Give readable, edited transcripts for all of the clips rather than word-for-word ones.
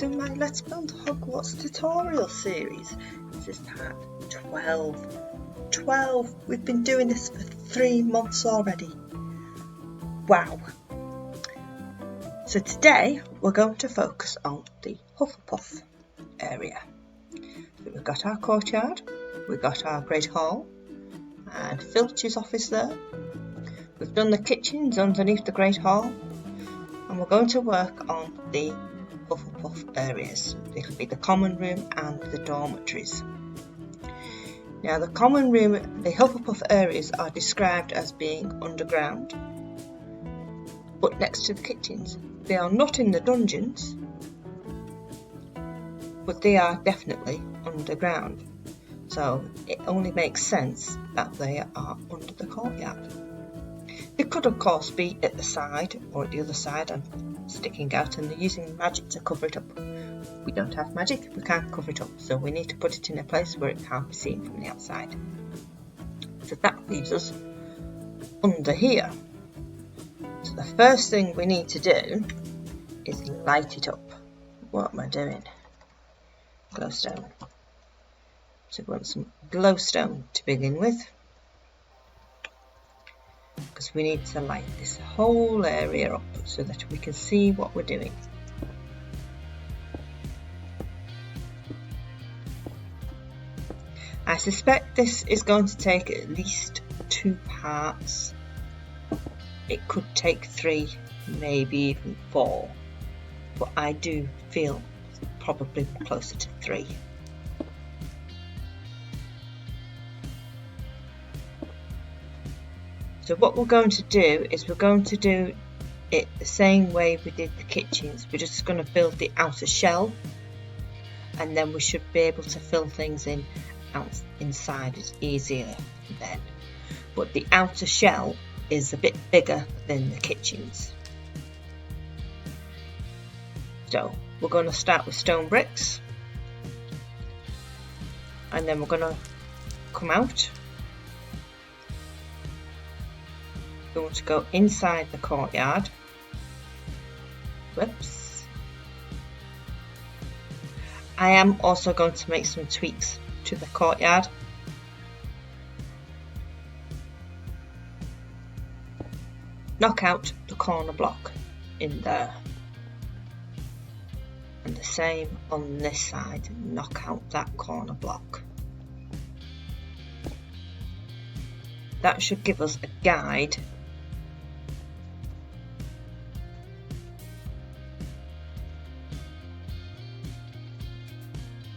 to my Let's Build Hogwarts tutorial series. This is part 12. 12! We've been doing this for 3 months already. Wow! So today we're going to focus on the Hufflepuff area. So we've got our courtyard, we've got our Great Hall, and Filch's office there. We've done the kitchens underneath the Great Hall, and we're going to work on the Hufflepuff areas. It'll be the common room and the dormitories. Now the common room, the Hufflepuff areas are described as being underground, but next to the kitchens. They are not in the dungeons, but they are definitely underground. So it only makes sense that they are under the courtyard. They could of course be at the side or at the other side and sticking out, and they're using magic to cover it up. We don't have magic, we can't cover it up, so we need to put it in a place where it can't be seen from the outside. So that leaves us under here. So the first thing we need to do is light it up. What am I doing? Glowstone. So we want some glowstone to begin with, because we need to light this whole area up so that we can see what we're doing. I suspect this is going to take at least 2 parts. It could take 3, maybe even 4, but I do feel probably closer to 3. So what we're going to do is we're going to do it the same way we did the kitchens. We're just going to build the outer shell, and then we should be able to fill things in inside. It's easier then. But the outer shell is a bit bigger than the kitchens. So we're going to start with stone bricks, and then we're going to come out. We want to go inside the courtyard. Whoops. I am also going to make some tweaks to the courtyard. Knock out the corner block in there. And the same on this side. Knock out that corner block. That should give us a guide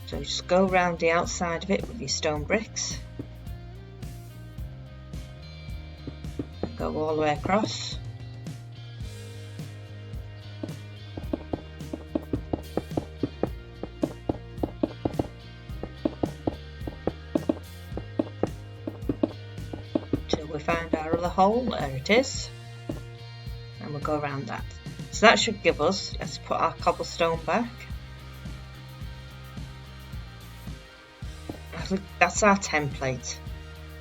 So just go around the outside of it with your stone bricks. Go all the way across. Till we find our other hole. There it is. And we'll go around that. So that should give us, let's put our cobblestone back. That's our template.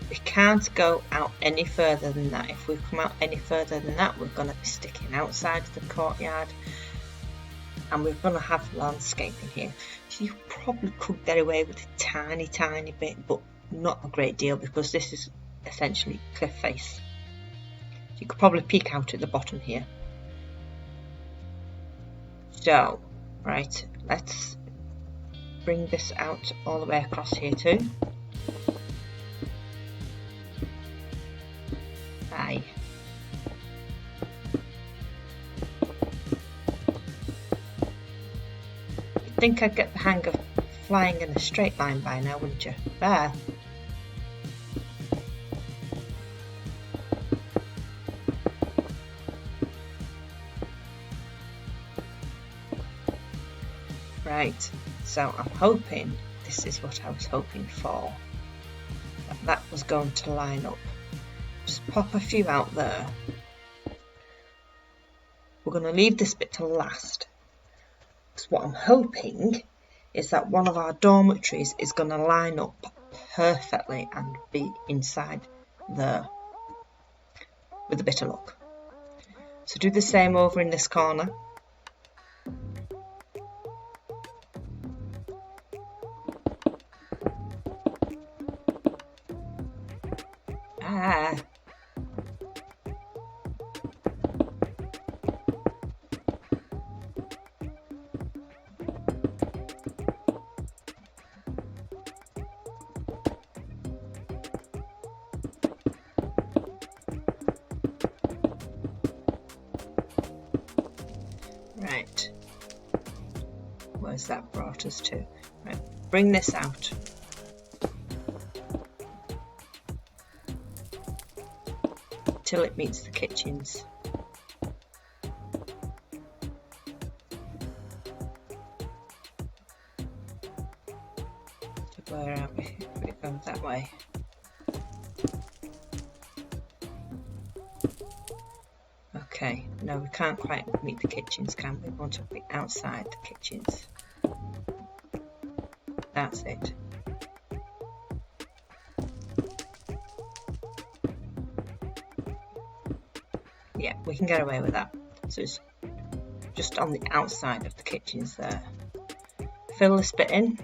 We can't go out any further than that. If we come out any further than that, we're going to be sticking outside the courtyard, and we're going to have landscaping here. So you probably could get away with a tiny bit, but not a great deal, because this is essentially cliff face. You could probably peek out at the bottom here. So, right, let's bring this out all the way across here too. Aye. You'd think I'd get the hang of flying in a straight line by now, wouldn't you? There. Right. So I'm hoping, this is what I was hoping for, that was going to line up. Just pop a few out there. We're going to leave this bit to last, because what I'm hoping is that one of our dormitories is going to line up perfectly and be inside there, with a bit of luck. So do the same over in this corner. Ah. Right. Where's that brought us to? Right. Bring this out. Till it meets the kitchens. So where are we? We go that way. Okay, no, we can't quite meet the kitchens, can we? We want to be outside the kitchens. That's it. Yeah, we can get away with that. So it's just on the outside of the kitchens there. Fill this bit in.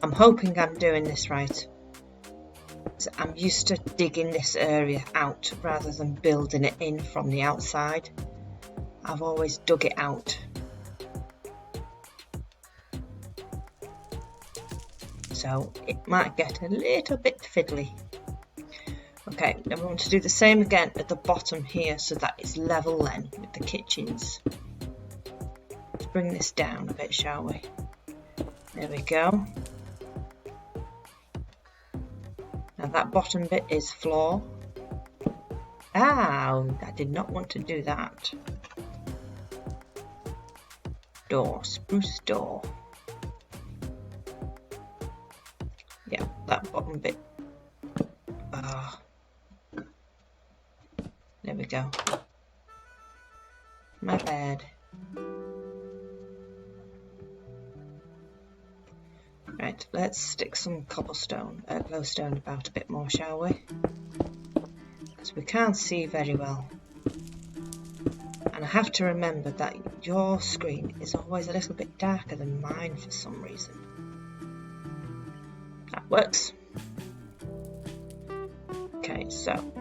I'm hoping I'm doing this right. So I'm used to digging this area out rather than building it in from the outside. I've always dug it out. So it might get a little bit fiddly. Okay, then we want to do the same again at the bottom here so that it's level then with the kitchens. Let's bring this down a bit, shall we? There we go. Now that bottom bit is floor. Ah, I did not want to do that. Door, spruce door. Yeah, that bottom bit. Ah, there we go. My bad. Right, let's stick some cobblestone, glowstone about a bit more, shall we? Because we can't see very well. And I have to remember that your screen is always a little bit darker than mine for some reason. That works. Okay, so.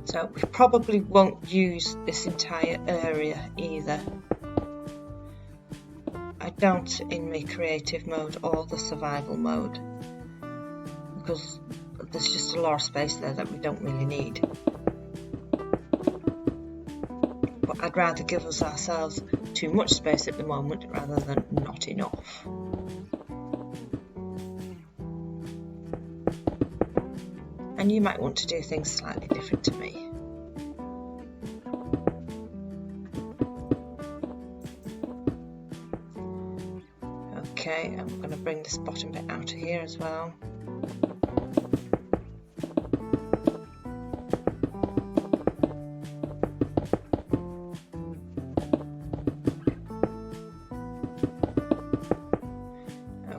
So we probably won't use this entire area either. I don't in my creative mode or the survival mode because there's just a lot of space there that we don't really need. But I'd rather give ourselves too much space at the moment rather than not enough. And you might want to do things slightly different to me. Okay, I'm going to bring this bottom bit out of here as well.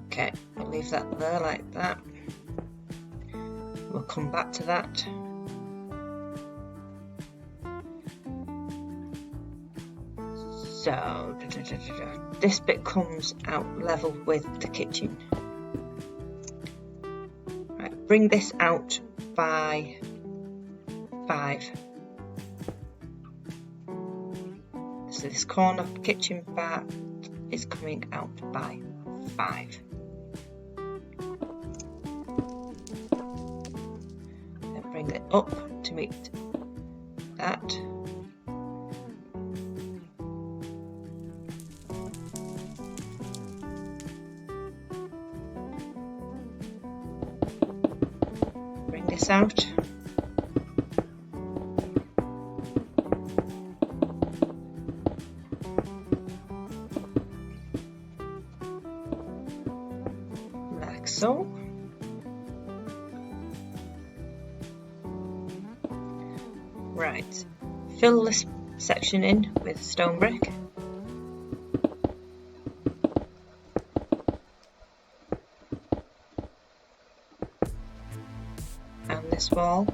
Okay, I'll leave that there like that. We'll come back to that. So, this bit comes out level with the kitchen. Right, bring this out by 5. So this corner kitchen part is coming out by 5. Then bring it up to meet that. This out. like so. Right, fill this section in with stone brick. And this wall.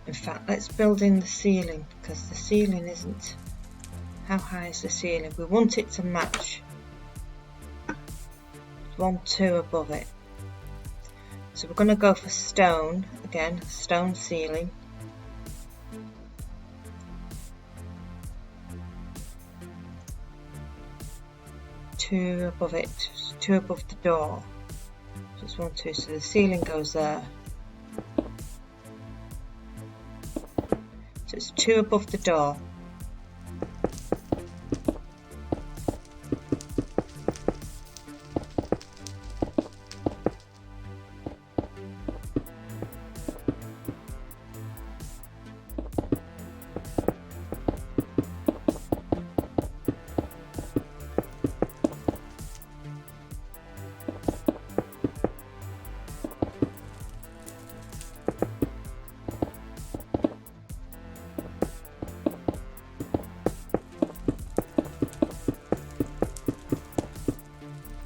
In fact, let's build in the ceiling, because the ceiling isn't... How high is the ceiling? We want it to match 1-2 above it. So we're going to go for stone, again, stone ceiling. Two above it, 2 above the door. So it's 1, 2, so the ceiling goes there. So it's 2 above the door.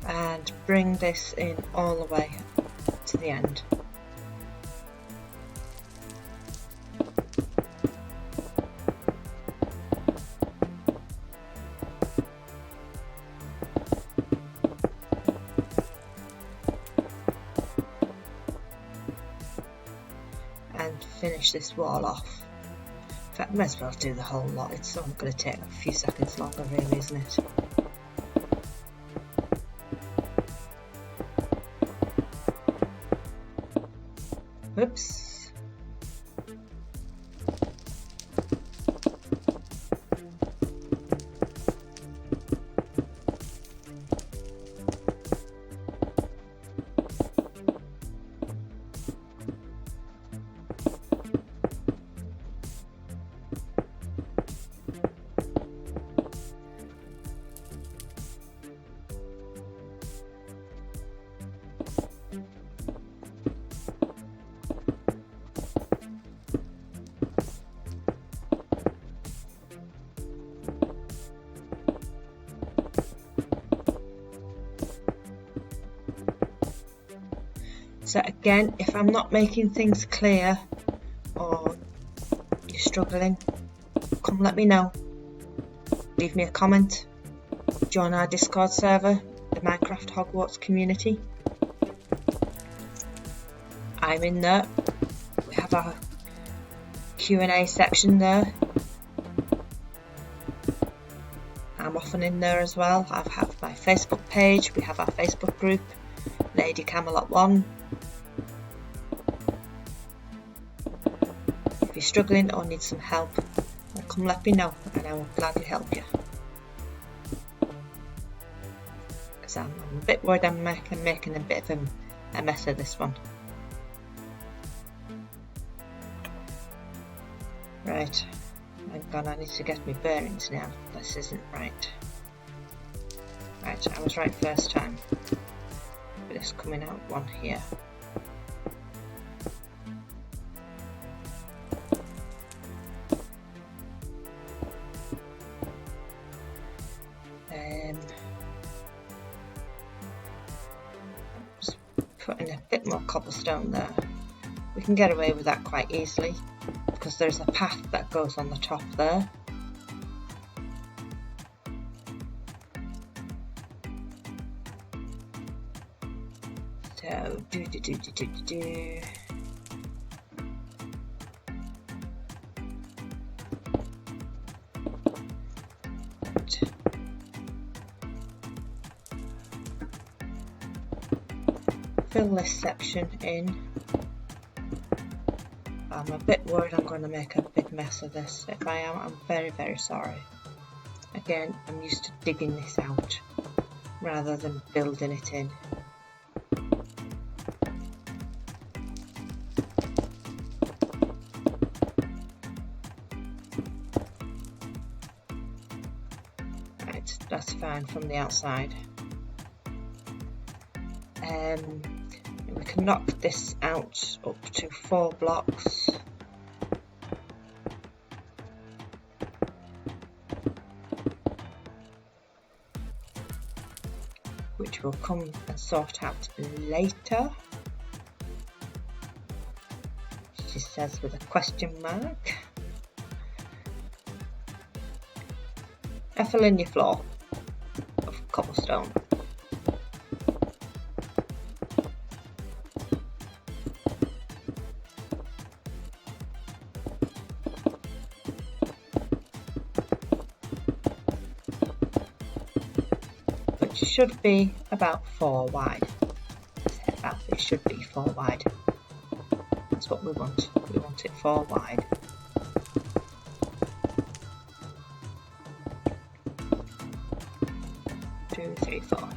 And bring this in all the way to the end. And finish this wall off. In fact, I might as well do the whole lot. It's only going to take a few seconds longer, really, isn't it? Whoops. So again, if I'm not making things clear or you're struggling, come let me know. Leave me a comment. Join our Discord server, the Minecraft Hogwarts community. I'm in there. We have our Q&A section there. I'm often in there as well. I have my Facebook page. We have our Facebook group, Lady Camelot 1. If you're struggling or need some help, come let me know and I will gladly help you. Because I'm a bit worried I'm making a bit of a mess of this one. Right, hang on, I need to get my bearings now. This isn't right. Right, I was right first time. But it's coming out one here. Just putting a bit more cobblestone there. We can get away with that quite easily because there's a path that goes on the top there. So fill this section in. I'm a bit worried I'm going to make a big mess of this. If I am, I'm very, very sorry. Again, I'm used to digging this out rather than building it in. that's fine from the outside. We can knock this out up to 4 blocks. Which we'll come and sort out later. She says with a question mark. Now fill in your floor of cobblestone. Which should be about 4 wide. It should be 4 wide. That's what we want. We want it 4 wide. Two, three, 4.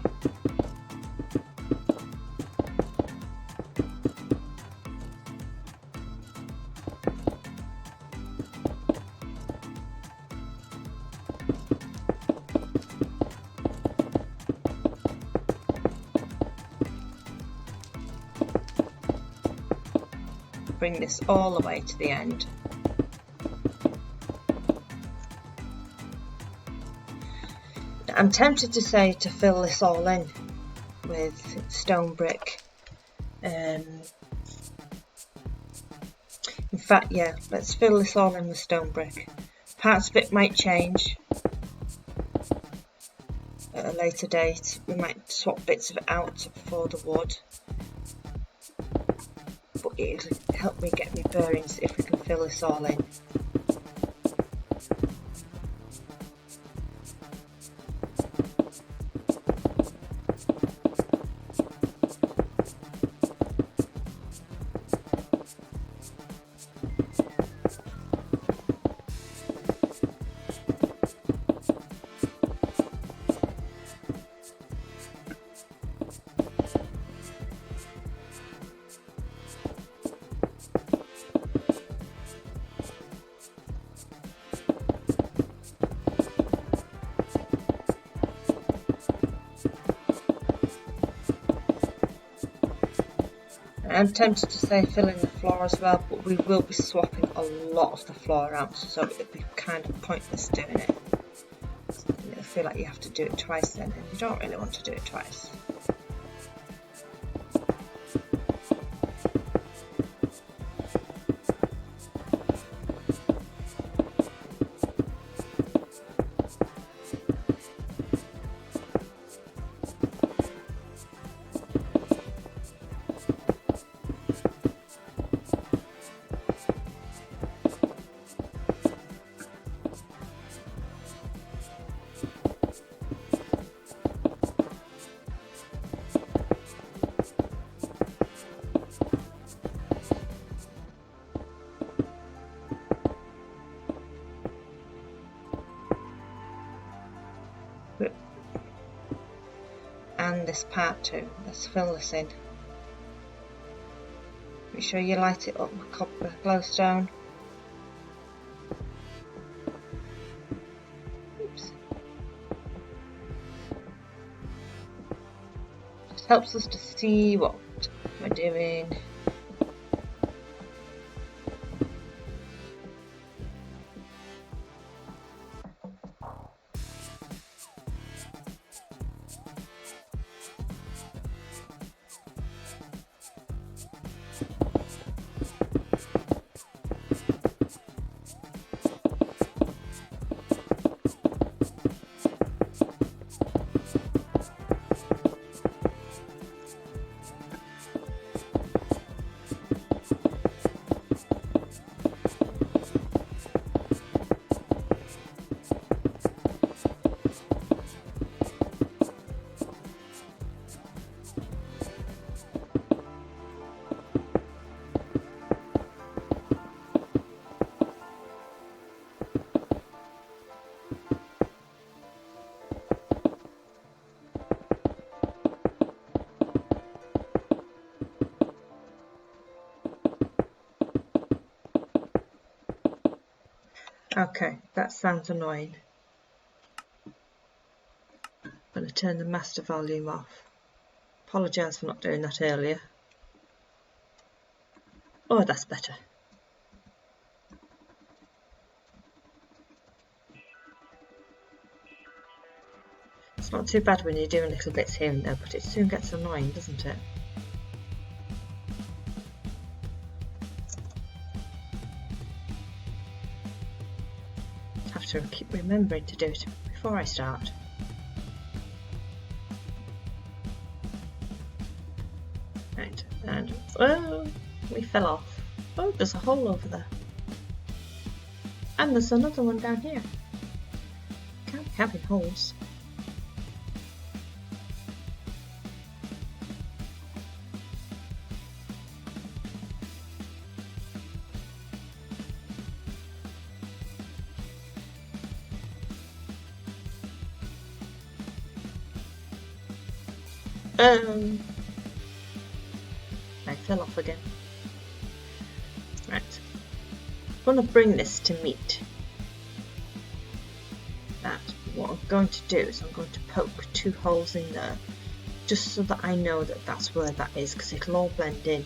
Bring this all the way to the end. I'm tempted to say to fill this all in with stone brick. In fact, yeah, let's fill this all in with stone brick. Parts of it might change at a later date. We might swap bits of it out for the wood. But it'll help me get my bearings if we can fill this all in. I'm tempted to say fill in the floor as well, but we will be swapping a lot of the floor out, so it'd be kind of pointless doing it. I feel like you have to do it twice then, and you don't really want to do it twice. And this part too. Let's fill this in. Make sure you light it up with glowstone. Oops. Just helps us to see what we're doing. Okay, that sounds annoying. going to turn the master volume off. Apologise for not doing that earlier. Oh, that's better. It's not too bad when you're doing little bits here and there, but it soon gets annoying, doesn't it? Have to keep remembering to do it before I start. Right, and oh, we fell off. Oh, there's a hole over there. And there's another one down here. Can't be having holes. I fell off again. Right. I'm going to bring this to meet. That what I'm going to do is I'm going to poke 2 holes in there, just so that I know that that's where that is, because it'll all blend in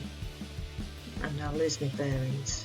and I'll lose my bearings.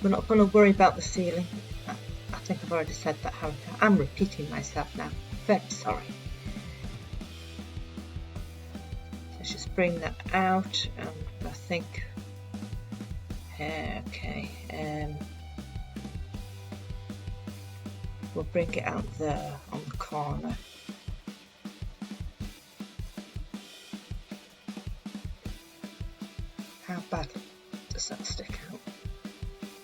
We're not going to worry about the ceiling. I think I've already said that, haven't I? I'm repeating myself now. Very sorry. So let's just bring that out, and I think... okay. We'll bring it out there on the corner. How bad does that stick out?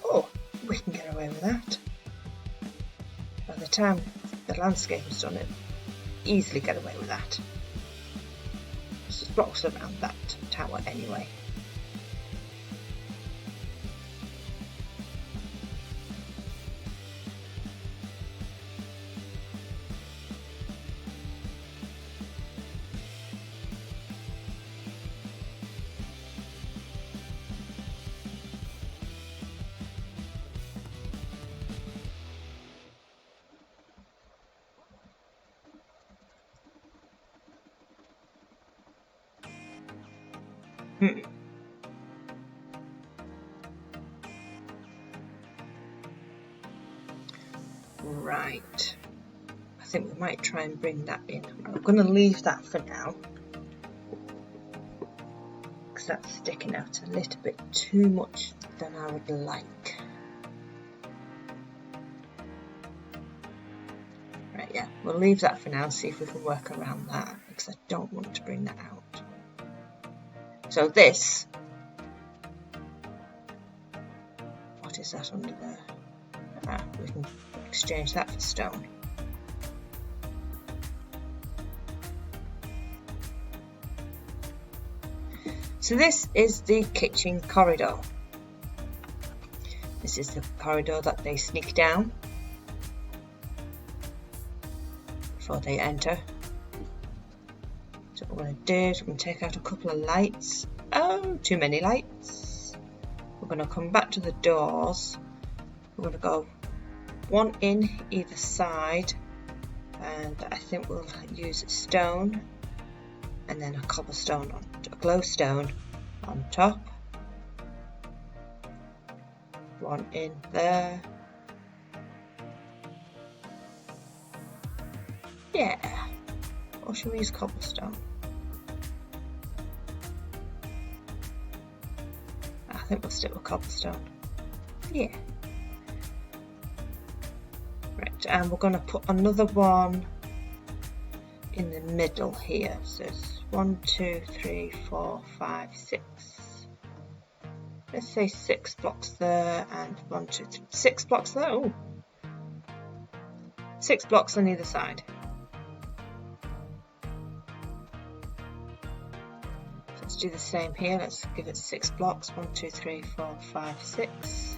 Oh, we can get away with that. By the time the landscape is done, it easily get away with that. There's blocks around that tower anyway. Right, I think we might try and bring that in. I'm going to leave that for now, because that's sticking out a little bit too much than I would like. Right, yeah, we'll leave that for now and see if we can work around that, because I don't want to bring that out. So this, what is that under there? We can exchange that for stone. So this is the kitchen corridor. This is the corridor that they sneak down before they enter. So what we're going to do is we're going to take out a couple of lights. Oh, too many lights. We're going to come back to the doors. We're going to go one in either side, and I think we'll use stone and then a cobblestone, a glowstone on top. One in there. Yeah. Or should we use cobblestone? I think we'll stick with cobblestone. Yeah. Right, and we're going to put another one in the middle here. So it's 1, 2, 3, 4, 5, 6. Let's say 6 blocks there, and 1, 2, 3, 6 blocks there. Oh, 6 blocks on either side. Let's do the same here. Let's give it 6 blocks. 1, 2, 3, 4, 5, 6.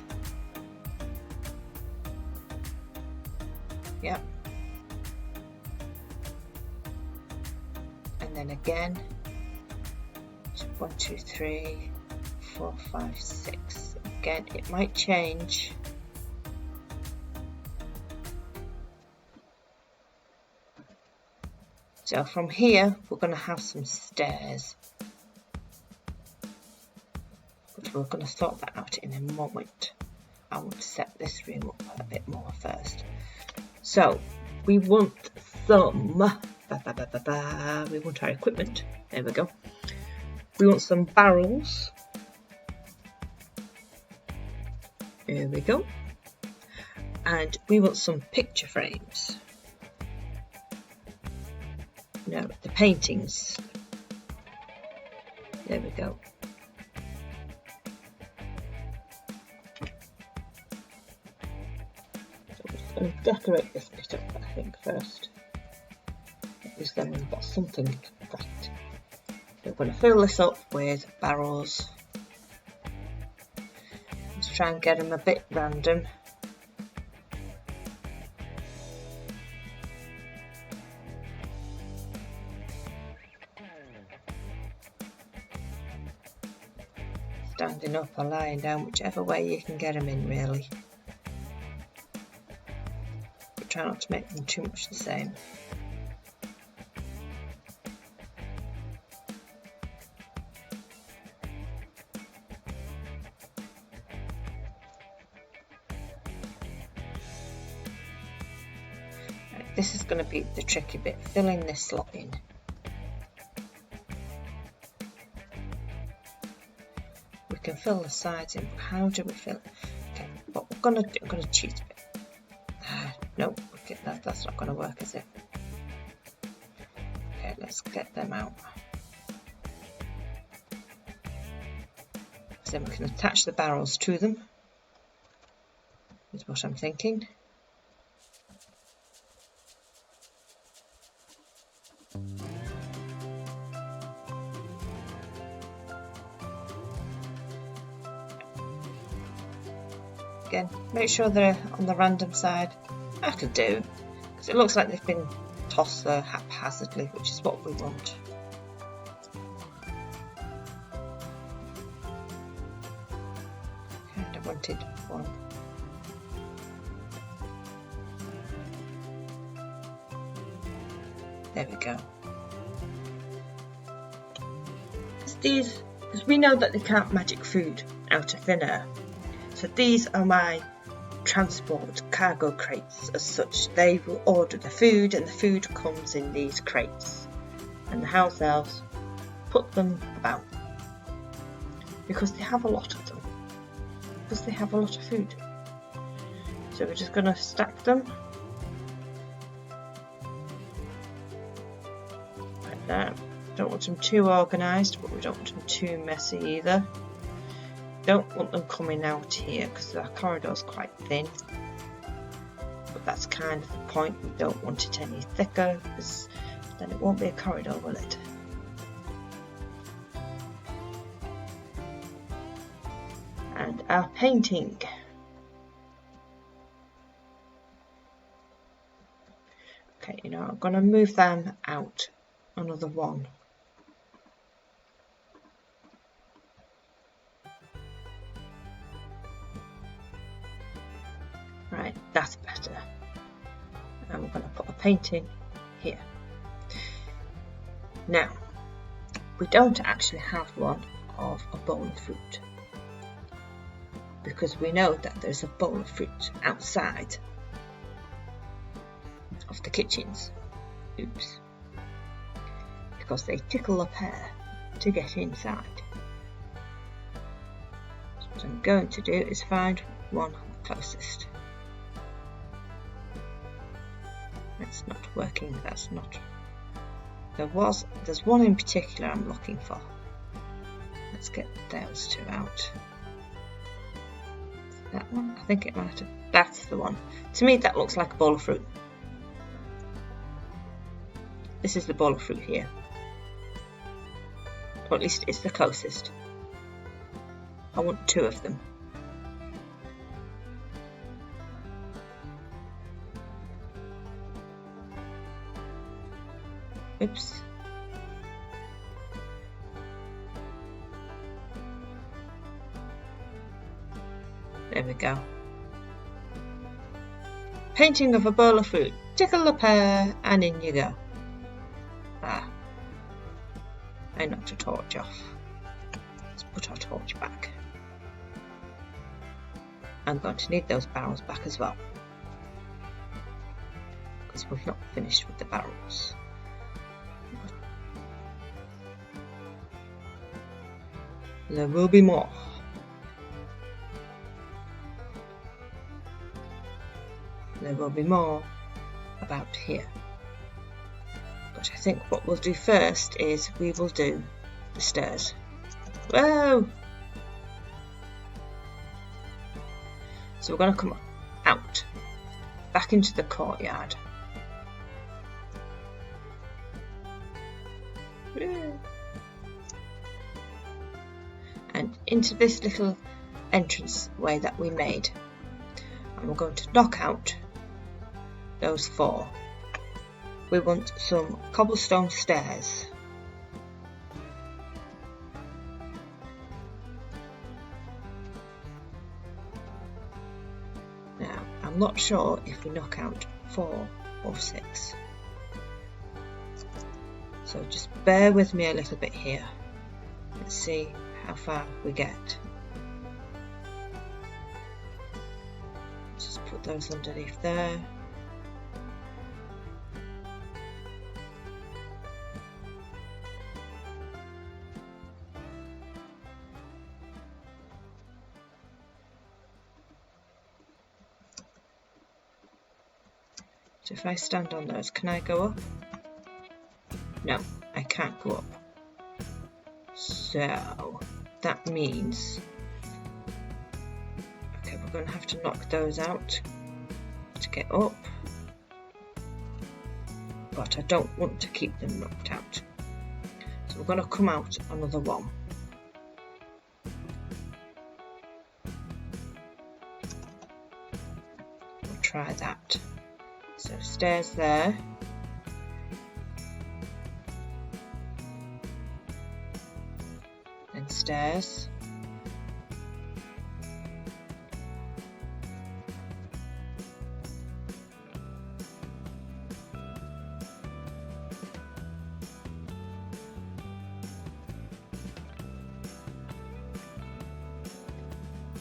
Yep. And then again. 1, 2, 3, 4, 5, 6. Again, it might change. So from here, we're going to have some stairs. But we're going to sort that out in a moment. I want to set this room up a bit more first. So we want some, we want our equipment. There we go. We want some barrels. There we go. And we want some picture frames. No, the paintings. There we go. So we're just going to decorate this bit up, I think, first. At least then we've got something right. We're going to fill this up with barrels. Let's try and get them a bit random. Standing up or lying down, whichever way you can get them in, really. But try not to make them too much the same. Right, this is going to be the tricky bit, filling this slot in. We can fill the sides in, but how do we fill it? Okay, what we're going to do, I'm going to cheat a bit. No, okay, that's not going to work, is it? Okay, let's get them out. So then we can attach the barrels to them, is what I'm thinking. Again, make sure they're on the random side. I could do, because it looks like they've been tossed there haphazardly, which is what we want. Kind of wanted one. There we go. Because we know that they can't magic food out of thin air. So these are my transport cargo crates as such. They will order the food and the food comes in these crates. And the house elves put them about. Because they have a lot of them. Because they have a lot of food. So we're just going to stack them. Like that. Don't want them too organised, but we don't want them too messy either. Don't want them coming out here because our corridor's quite thin. But that's kind of the point. We don't want it any thicker because then it won't be a corridor, will it? And our painting. Okay, you know, I'm going to move them out another one. Right, that's better. And we're going to put a painting here. Now, we don't actually have one of a bowl of fruit because we know that there's a bowl of fruit outside of the kitchens. Oops. Because they tickle the pear to get inside. So what I'm going to do is find one closest. It's not working, that's not. There's one in particular I'm looking for. Let's get those two out. That one? I think it might have. That's the one. To me, that looks like a bowl of fruit. This is the bowl of fruit here. Or at least it's the closest. I want two of them. Oops. There we go. Painting of a bowl of fruit. Tickle the pear and in you go. Ah. I knocked a torch off. Let's put our torch back. I'm going to need those barrels back as well, because we've not finished with the barrels. There will be more. There will be more about here. But I think what we'll do first is we will do the stairs. Whoa! So we're going to come out, back into the courtyard. And into this little entrance way that we made. And we're going to knock out those four. We want some cobblestone stairs. Now, I'm not sure if we knock out 4 or 6. So just bear with me a little bit here. Let's see how far we get. Just put those underneath there. So if I stand on those, can I go up? No, I can't go up. So that means, okay, we're going to have to knock those out to get up. But I don't want to keep them knocked out. So we're going to come out another one. We'll try that. So stairs there. Then stairs.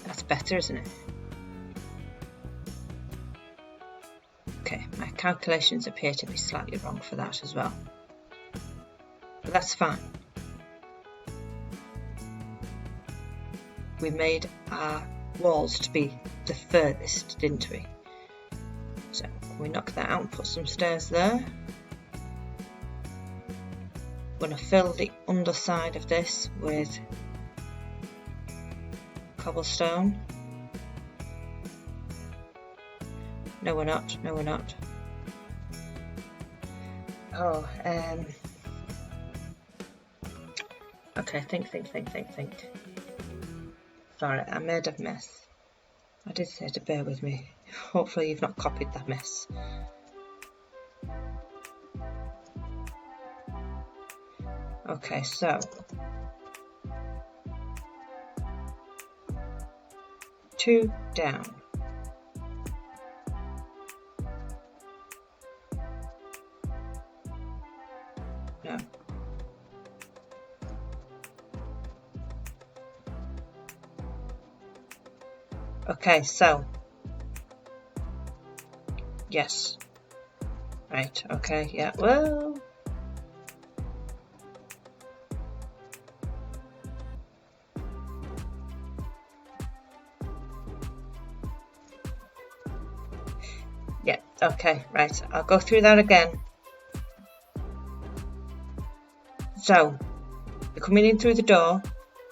That's better, isn't it? Okay, my calculations appear to be slightly wrong for that as well. But that's fine. We made our walls to be the furthest, didn't we? So we knock that out and put some stairs there. We're going to fill the underside of this with cobblestone. No, we're not. No, we're not. Oh, okay, think. Sorry, I made a mess. I did say to bear with me. Hopefully you've not copied that mess. Okay, so two down. No. Okay, so yes. Right, okay, yeah, well. Yeah, okay, right. I'll go through that again. So, you're coming in through the door,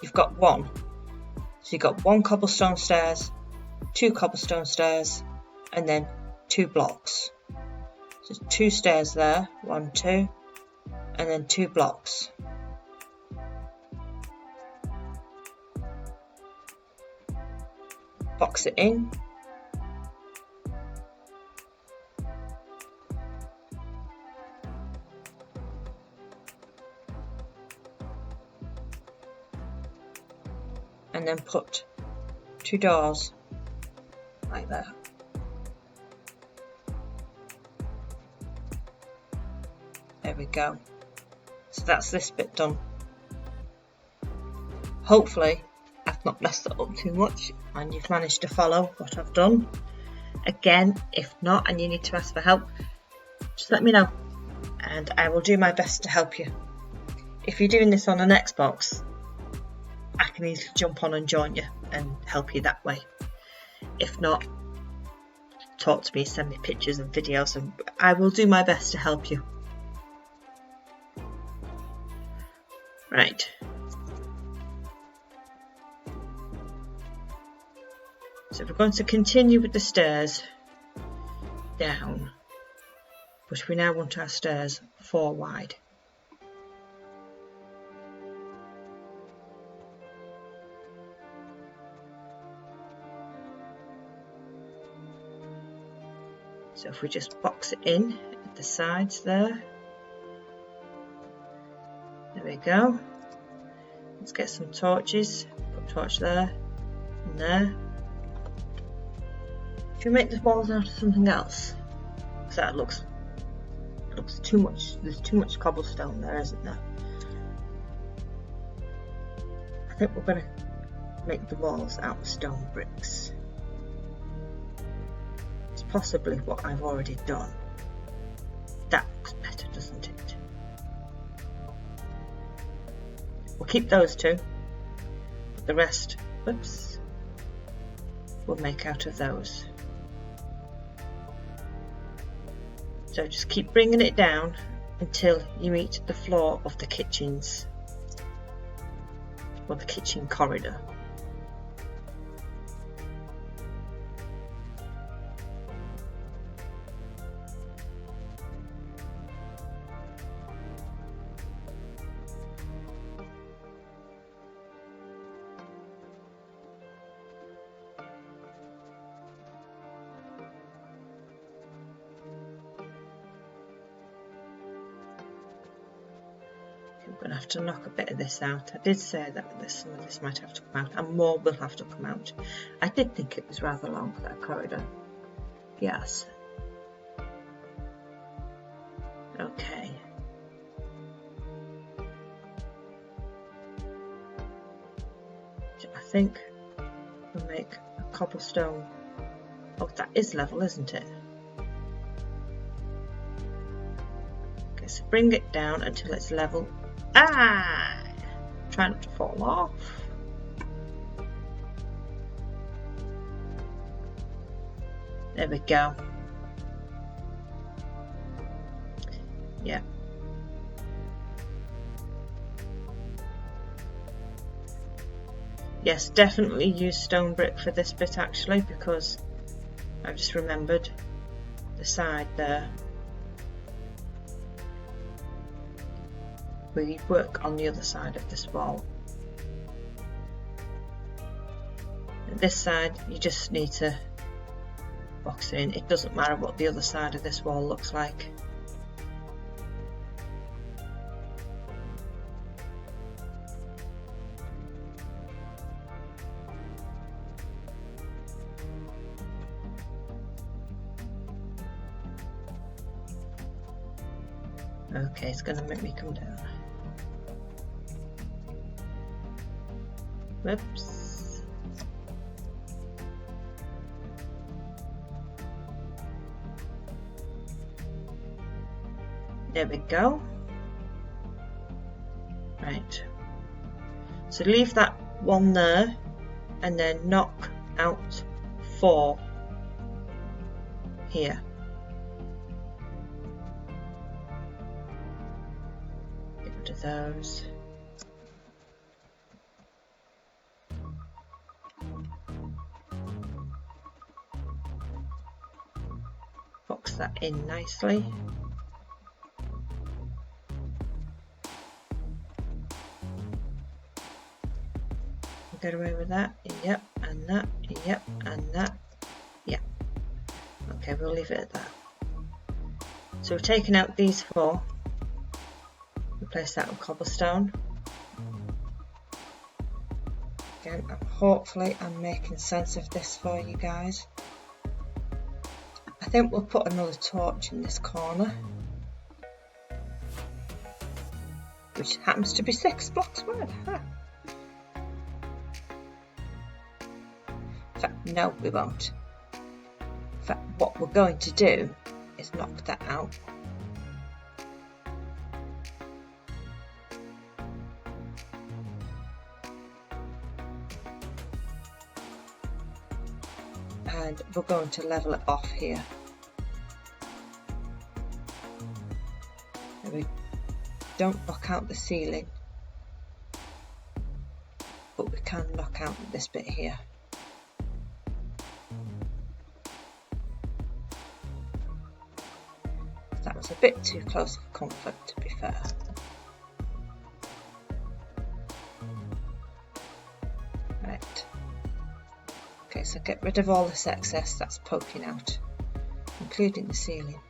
you've got one. So you've got 1 cobblestone stairs, 2 cobblestone stairs, and then 2 blocks. So 2 stairs there, 1, 2, and then 2 blocks. Box it in. And then put 2 doors like that. There we go. So that's this bit done. Hopefully I've not messed it up too much and you've managed to follow what I've done. Again, if not and you need to ask for help, just let me know and I will do my best to help you. If you're doing this on an Xbox, I can easily jump on and join you and help you that way. If not, talk to me, send me pictures and videos, and I will do my best to help you. Right. So we're going to continue with the stairs down, but we now want our stairs 4 wide. So if we just box it in at the sides there. There we go. Let's get some torches. Put a torch there and there. Should we make the walls out of something else? Because that looks too much. There's too much cobblestone there, isn't there? I think we're going to make the walls out of stone bricks. It's possibly what I've already done. That looks better, doesn't it? We'll keep those 2. But the rest, whoops, we'll make out of those. So just keep bringing it down until you meet the floor of the kitchens, or the kitchen corridor. I'm going to have to knock a bit of this out. I did say that some of this might have to come out, and more will have to come out. I did think it was rather long, that corridor. Yes. Okay. I think we'll make a cobblestone. Oh, that is level, isn't it? Okay, so bring it down until it's level. Ah! Try not to fall off. There we go. Yeah. Yes, definitely use stone brick for this bit actually, because I've just remembered the side there. We work on the other side of this wall. And this side, you just need to box it in. It doesn't matter what the other side of this wall looks like. Okay, it's going to make me come down. Whoops. There we go. Right. So leave that one there and then knock out 4 here. those. Box that in nicely. Get away with that. Yep, and that. Yep, and that. Yep. Okay, we'll leave it at that. So we're taking out these four. Replace that with cobblestone. Again, hopefully I'm making sense of this for you guys. I think we'll put another torch in this corner, which happens to be 6 blocks wide. Huh. In fact, no, we won't. In fact, what we're going to do is knock that out. And we're going to level it off here. And we don't knock out the ceiling, but we can knock out this bit here. That was a bit too close for comfort, to be fair. Right. Okay, so get rid of all this excess that's poking out, including the ceiling.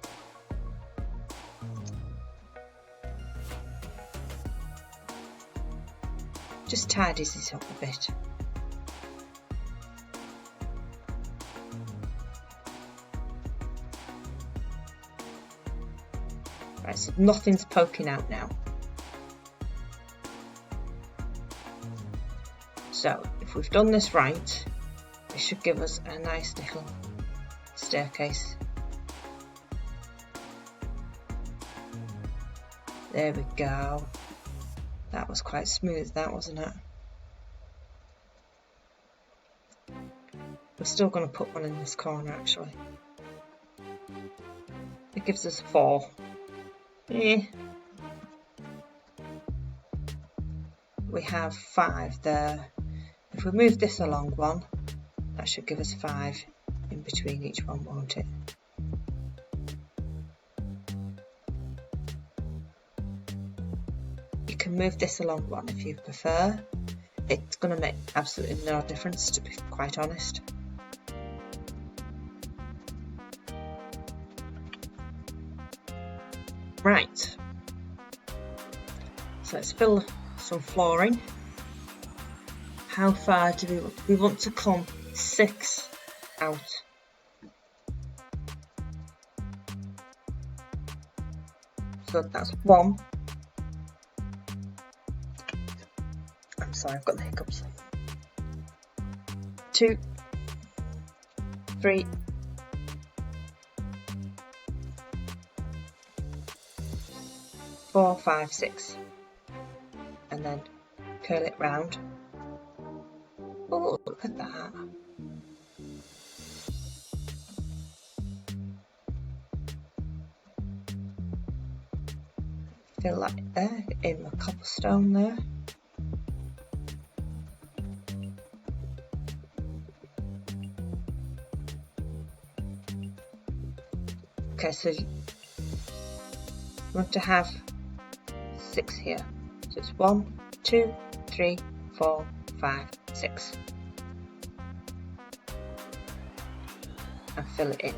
Just tidies it up a bit. Right, so nothing's poking out now. So if we've done this right, it should give us a nice little staircase. There we go. That was quite smooth, that wasn't it? We're still going to put one in this corner actually. It gives us 4. We have 5 there. If we move this along one, that should give us 5 in between each one, won't it? You can move this along one if you prefer. It's going to make absolutely no difference, to be quite honest. Right, so let's fill some flooring. How far do we want to come? 6 out. So that's 1. I'm sorry, I've got the hiccups. 2, 3, 4, 5, 6, and then curl it round. Oh, look at that. Fill that there, in my cobblestone there. Okay, so you want to have 6 here. So it's 1, 2, 3, 4, 5, 6. And fill it in.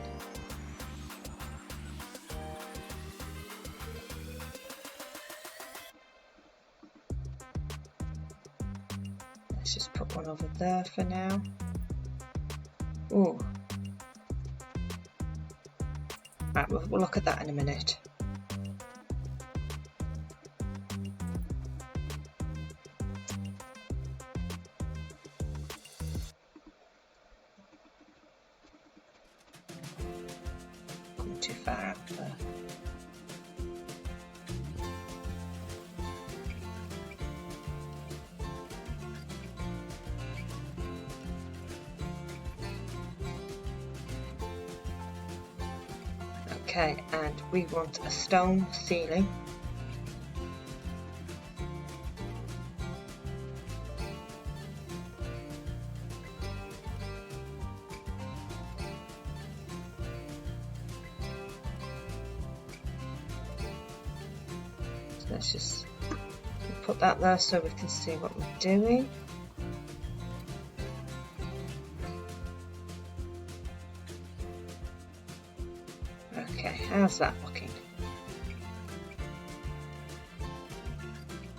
Let's just put one over there for now. Ooh. Right, we'll look at that in a minute. Come too far out there. Okay, and we want a stone ceiling. So let's just put that there so we can see what we're doing. Okay, how's that looking?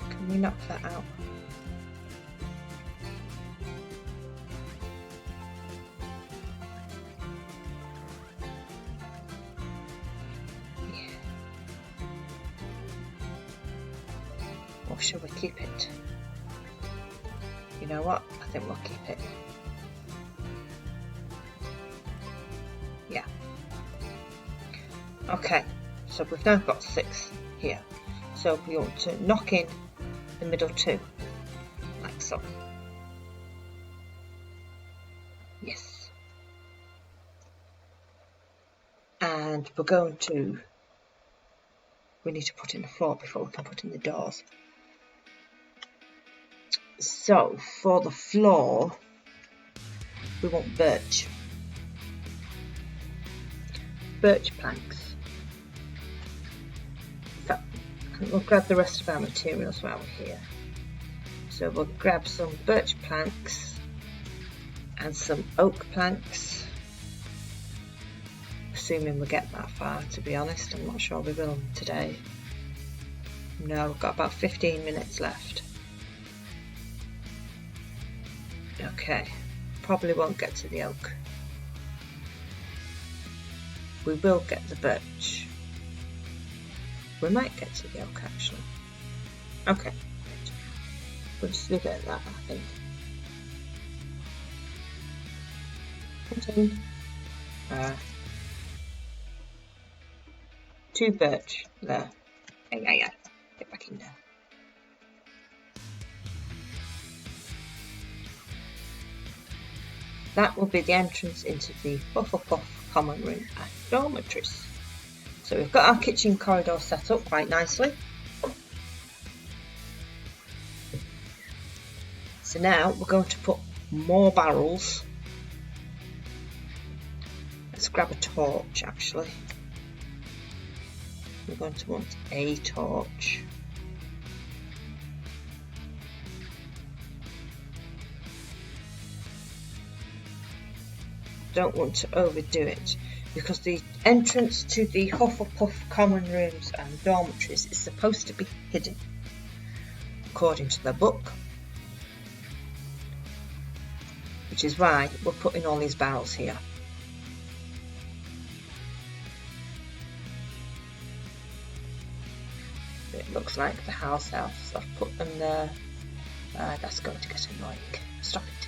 Can we knock that out? Or shall we keep it? You know what? I think we'll keep it. Yeah. Okay, so we've now got 6 here. So we want to knock in the middle 2, like so. Yes. And we're going to, we need to put in the floor before we can put in the doors. So for the floor, we want birch planks. So we'll grab the rest of our materials while we're here. So we'll grab some birch planks and some oak planks, assuming we get that far. To be honest, I'm not sure we will today. No, we've got about 15 minutes left. Okay, probably won't get to the oak. We will get the birch. We might get to the oak actually. Okay, we'll just leave it at that, I think. Continue. 2 birch there. Yeah. Get back in there. That will be the entrance into the Hufflepuff common room and dormitories. So we've got our kitchen corridor set up quite nicely. So now we're going to put more barrels. Let's grab a torch actually. We're going to want a torch. Don't want to overdo it because the entrance to the Hufflepuff common rooms and dormitories is supposed to be hidden according to the book, which is why we're putting all these barrels here. It looks like the house elves have put them there. That's going to get annoying. Stop it.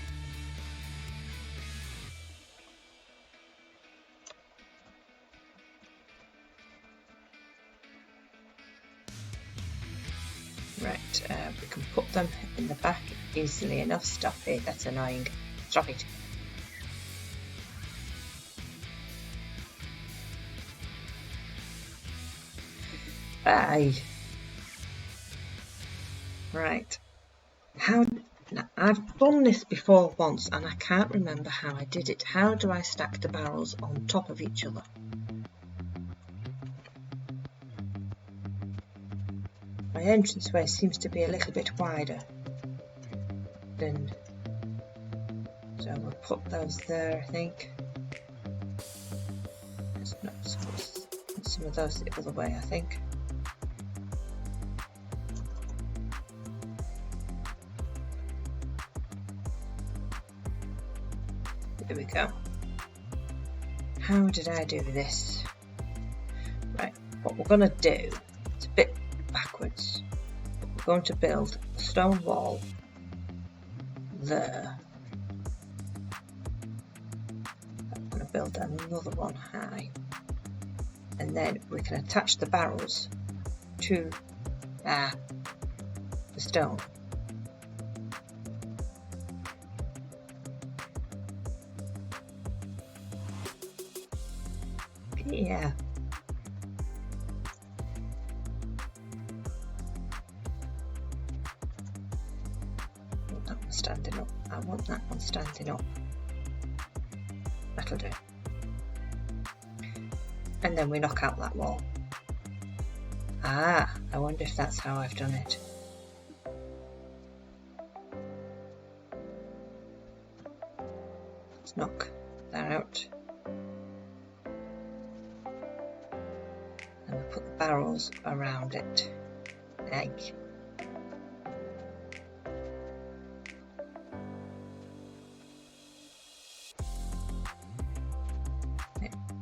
Right, we can put them in the back easily enough. Stop it, that's annoying. Stop it. Aye. Right. Now, I've done this before once and I can't remember how I did it. How do I stack the barrels on top of each other? My entranceway seems to be a little bit wider than, so we'll put those there, I think. It's not supposed to put some of those the other way, I think. There we go. How did I do this? Right, what we're going to do, it's a bit backwards, but we're going to build a stone wall there. I'm going to build another one high, and then we can attach the barrels to the stone. Yeah. That one standing up. I want that one standing up. That'll do. And then we knock out that wall. Ah, I wonder if that's how I've done it. Let's knock that out. And we'll put the barrels around it. Egg.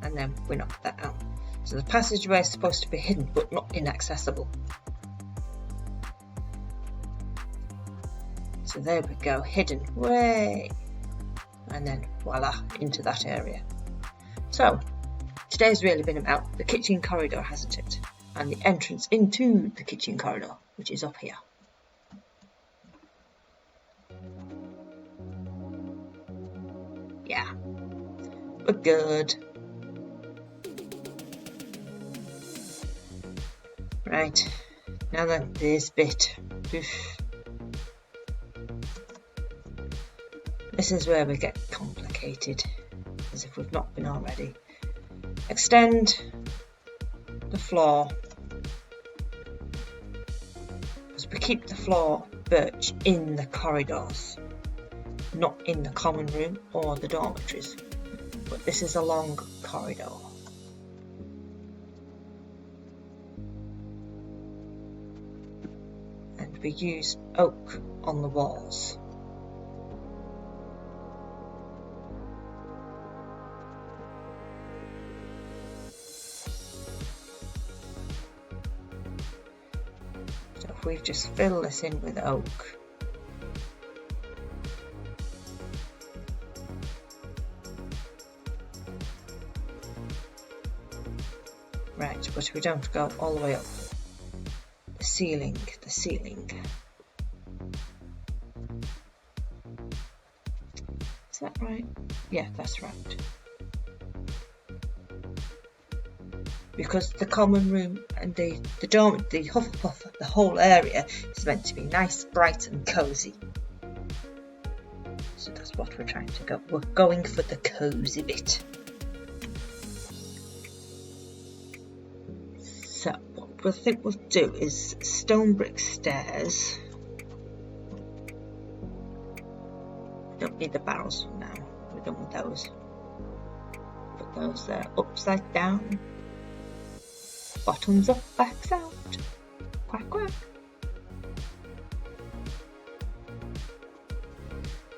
And then we knock that out. So the passageway is supposed to be hidden but not inaccessible. So there we go, hidden, way! And then voila, into that area. So today's really been about the kitchen corridor, hasn't it? And the entrance into the kitchen corridor, which is up here. Yeah, we're good. Right, now then, this bit. Oof. This is where we get complicated, as if we've not been already. Extend the floor, because we keep the floor birch in the corridors, not in the common room or the dormitories. But this is a long corridor. And we use oak on the walls. So if we just fill this in with oak, right, but we don't go all the way up. The ceiling. Is that right? Yeah, that's right. Because the common room and the dorm, the Hufflepuff, the whole area is meant to be nice, bright and cosy. So that's what we're trying to go. We're going for the cosy bit. So what I think we'll do is stone brick stairs. We don't need the barrels now. We're done with those. Put those there upside down. Bottoms up, backs out. Quack quack.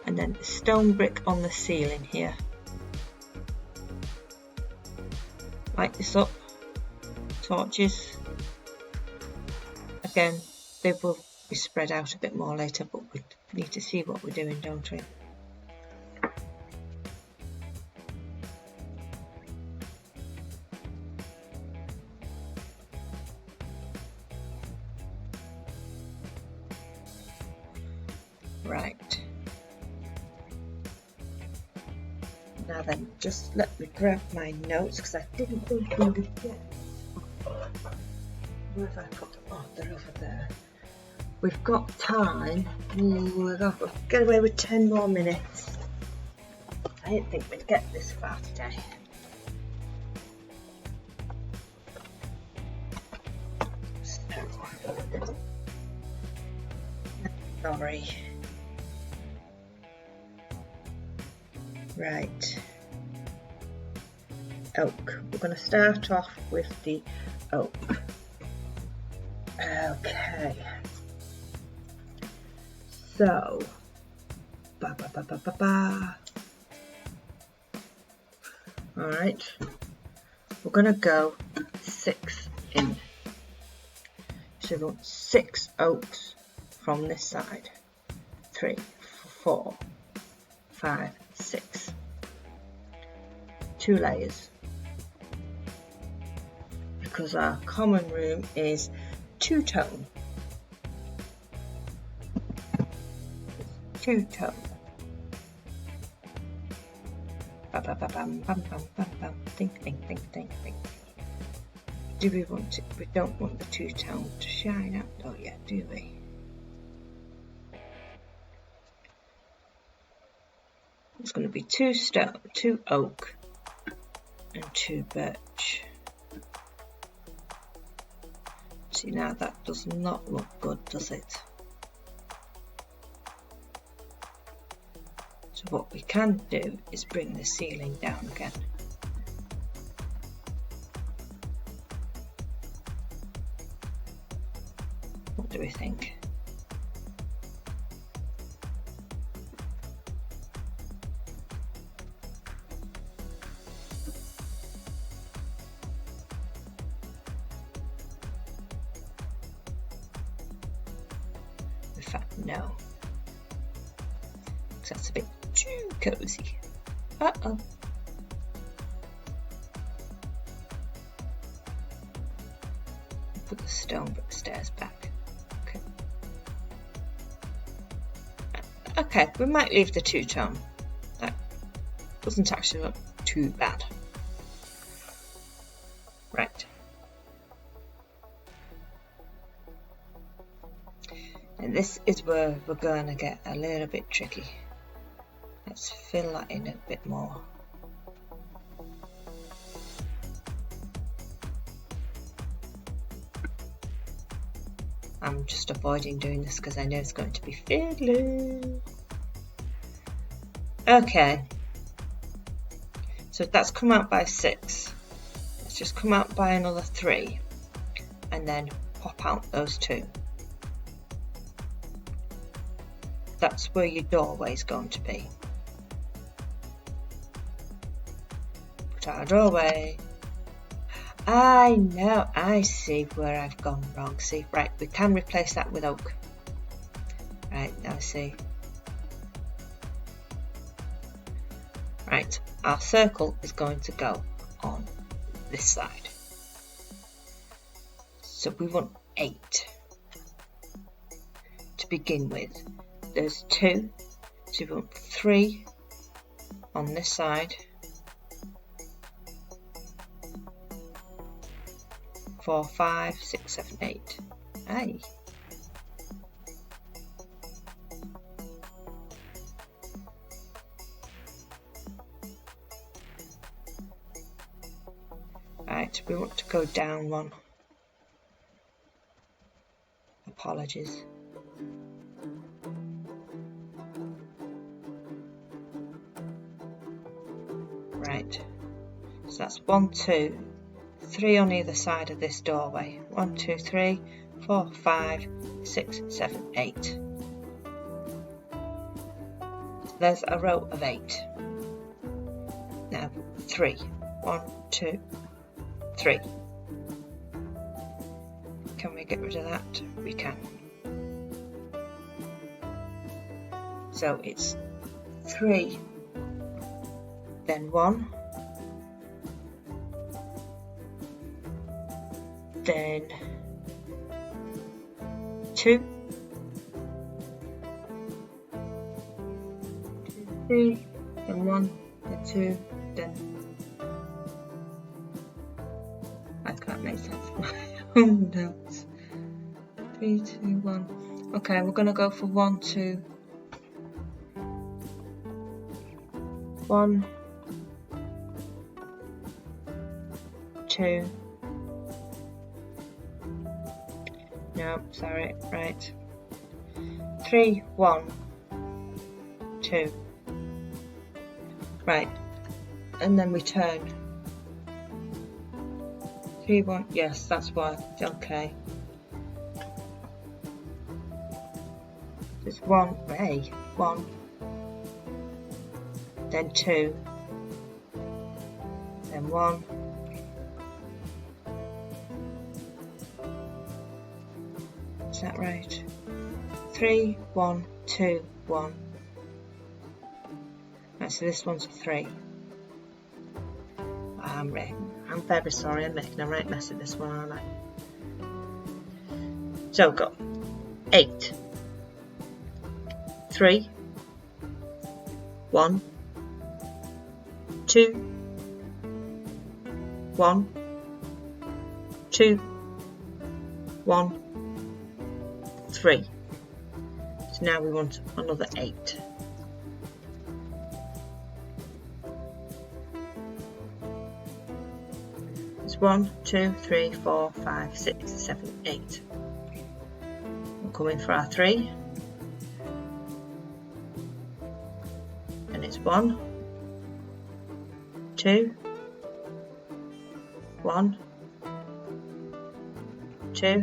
And then stone brick on the ceiling here. Light this up. Torches. Again, they will be spread out a bit more later, but we need to see what we're doing, don't we? Right. Now then, just let me grab my notes because I didn't think we would get. Where have I put them? Oh, they're over there. We've got time. We've got to get away with 10 more minutes. I didn't think we'd get this far today. Sorry. Right. Oak. We're going to start off with the oak. Okay. So, Alright. We're going to go 6 in. So we want 6 oaks from this side. 3, 4, 5, 6. 2 layers. Because our common room is 2-tone. 2-tone. Bam, bam, bam, bam, bam, bam, bam. Think, think, think, think, think. Do we want it? We don't want the 2-tone to shine out though yet, do we? It's going to be 2 stone, 2 oak, and 2 birch. See, now that does not look good, does it? So what we can do is bring the ceiling down again. What do we think? In fact, no. Because that's a bit too cozy. Uh-oh. Put the stone brick stairs back. Okay. Okay, we might leave the two-tone. That doesn't actually look too bad. Right. And this is where we're going to get a little bit tricky. Let's fill that in a bit more. I'm just avoiding doing this because I know it's going to be fiddly. Okay. So that's come out by 6. Let's just come out by another 3. And then pop out those 2. That's where your doorway is going to be. Put our doorway. I know, I see where I've gone wrong. See, right, we can replace that with oak. Right, now I see. Right, our circle is going to go on this side. So we want 8 to begin with. There's 2, so we want 3 on this side. 4, 5, 6, 7, 8. Hey. Right, we want to go down 1. Apologies. Right, so that's 1, 2, 3 on either side of this doorway. 1, 2, 3, 4, 5, 6, 7, 8. So there's a row of 8. Now 3. 1, 2, 3. Can we get rid of that? We can. So it's 3, then 1, then 2, 3, then 1, then 2, then I can't make sense of my own notes. 3, 2, 1. Okay, we're gonna go for 1, 2, 1, 2. No, sorry, right. 3, 1, 2. Right, and then we turn. 3, 1, yes, that's why. Okay. There's 1, hey, 1, then 2, then 1. Is that right? 3, 1, 2, 1. Right, so this one's a 3. I'm very sorry, I'm making a right mess of this one, aren't I? So we've got 8, 3, 1, 2, 1, 2, 1, 3. So now we want another 8. There's it's 1, 2, 3, 4, 5, 6, 7, 8. We'll come in for our 3. And it's 1, 2, 1, 2,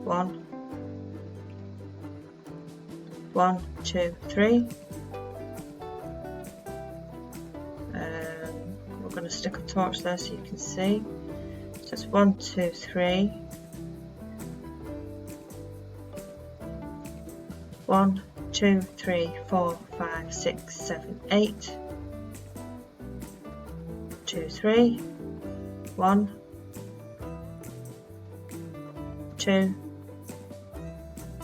1, 1, 2, 3. We're going to stick a torch there so you can see. So it's 1, 2, 3. 1, 2, 3, 4, 5, 6, 7, 8. 2, 3. 1, 2,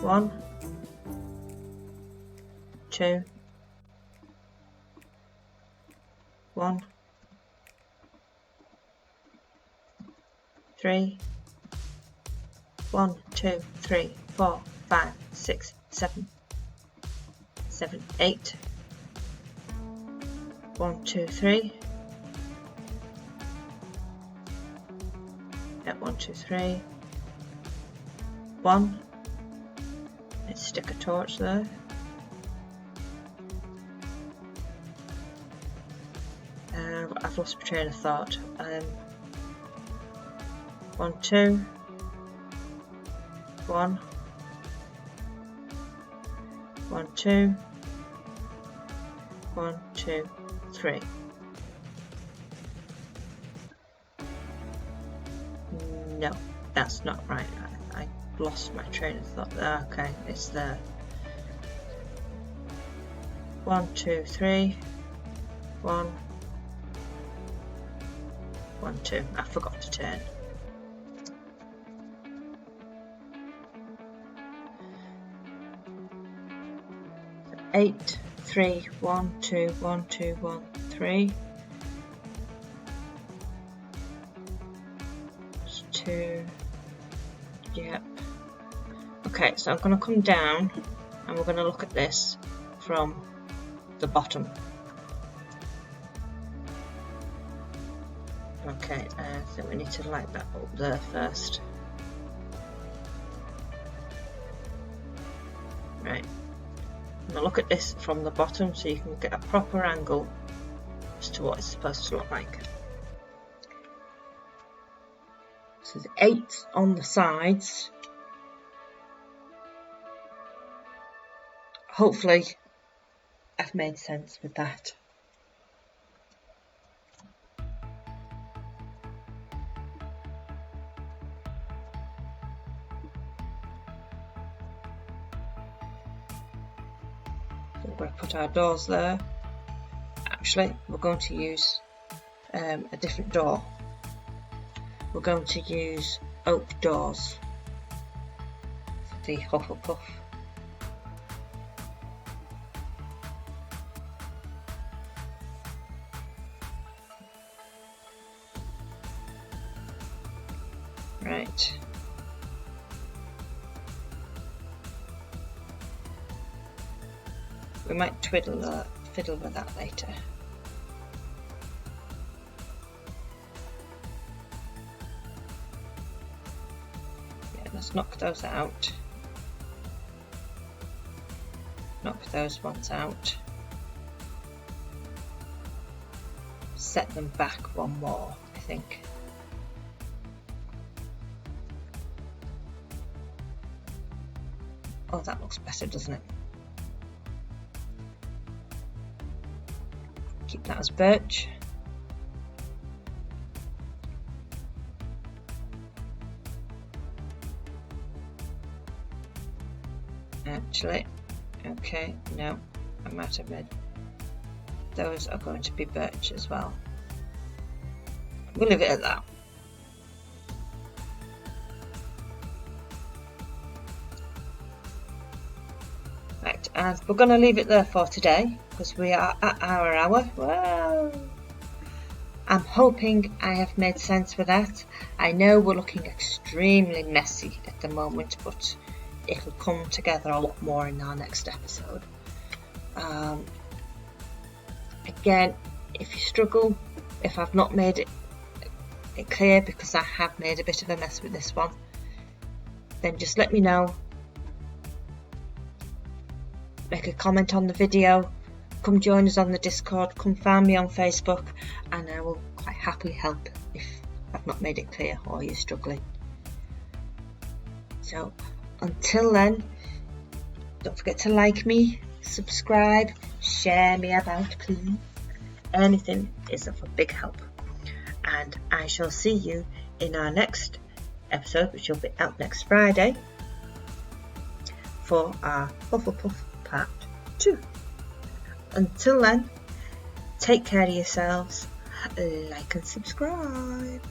1, 2, 1, 3, 1, 2, 3, 4, 5, 6, 7, 7, 8. 1, 2, 3. Yep, 1, 2, 3. 1. Let's stick a torch there. I've lost my train of thought. 1, 2, 1, 1, 2, 1, 2, 3. No, that's not right. I lost my train of thought. Okay, it's there. 1, 2, 3. 1, 1, 2. I forgot to turn. So 8, 3, 1, 2, 1, 2, 1, 3. 2. Yep. Okay, so I'm going to come down and we're going to look at this from the bottom. Okay, I think we need to light that up there first. Right, I'm going to look at this from the bottom so you can get a proper angle as to what it's supposed to look like. So there's 8 on the sides. Hopefully I've made sense with that. We're going to put our doors there. Actually, we're going to use a different door. We're going to use oak doors for the Hufflepuff. Right. We might fiddle with that later. Yeah, let's knock those out. Knock those ones out. Set them back one more, I think. Oh, that looks better, doesn't it? Keep that as birch. Actually, okay, no, I might have made those are going to be birch as well. We'll leave it at that. Right, and we're going to leave it there for today because we are at our hour. Well, I'm hoping I have made sense with that. I know we're looking extremely messy at the moment, but it'll come together a lot more in our next episode. Again, if you struggle, if I've not made it it clear because I have made a bit of a mess with this one, then just let me know. Make a comment on the video, come join us on the Discord, come find me on Facebook, and I will quite happily help if I've not made it clear or you're struggling. So until then, don't forget to like me, subscribe, share me about, please. Anything is of a big help. And I shall see you in our next episode, which will be out next Friday, for our Hufflepuff Part 2. Until then, take care of yourselves, like and subscribe.